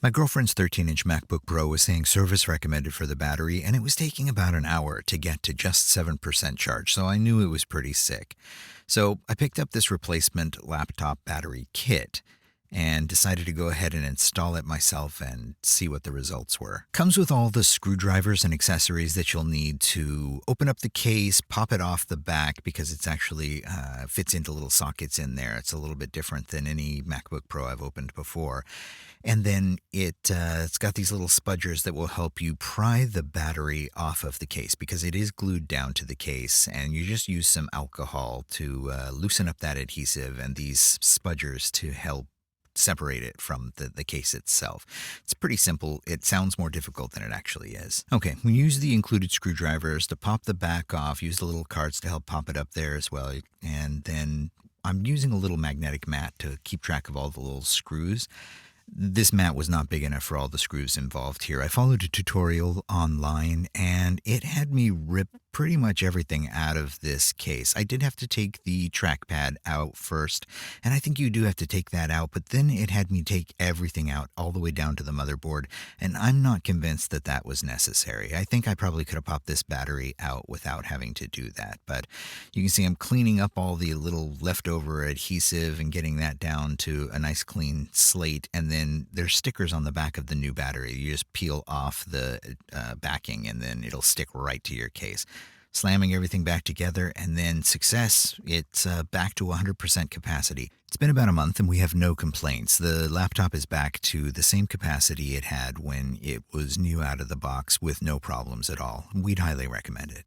My girlfriend's 13-inch MacBook Pro was saying service recommended for the battery, and it was taking about an hour to get to just 7% charge, so I knew it was pretty sick. So I picked up this replacement laptop battery kit and decided to go ahead and install it myself and see what the results were. Comes with all the screwdrivers and accessories that you'll need to open up the case, pop it off the back because it's actually fits into little sockets in there. It's a little bit different than any MacBook Pro I've opened before. And then it's got these little spudgers that will help you pry the battery off of the case because it is glued down to the case, and you just use some alcohol to loosen up that adhesive and these spudgers to help separate it from the case itself. It's pretty simple. It sounds more difficult than it actually is. Okay, we use the included screwdrivers to pop the back off, use the little cards to help pop it up there as well, and then I'm using a little magnetic mat to keep track of all the little screws. This mat was not big enough for all the screws involved here. I followed a tutorial online and it had me rip pretty much everything out of this case. I did have to take the trackpad out first, and I think you do have to take that out, but then it had me take everything out all the way down to the motherboard, and I'm not convinced that that was necessary. I think I probably could have popped this battery out without having to do that, but you can see I'm cleaning up all the little leftover adhesive and getting that down to a nice clean slate, and then there's stickers on the back of the new battery. You just peel off the backing and then it'll stick right to your case. Slamming everything back together, and then success, it's back to 100% capacity. It's been about a month and we have no complaints. The laptop is back to the same capacity it had when it was new out of the box with no problems at all. We'd highly recommend it.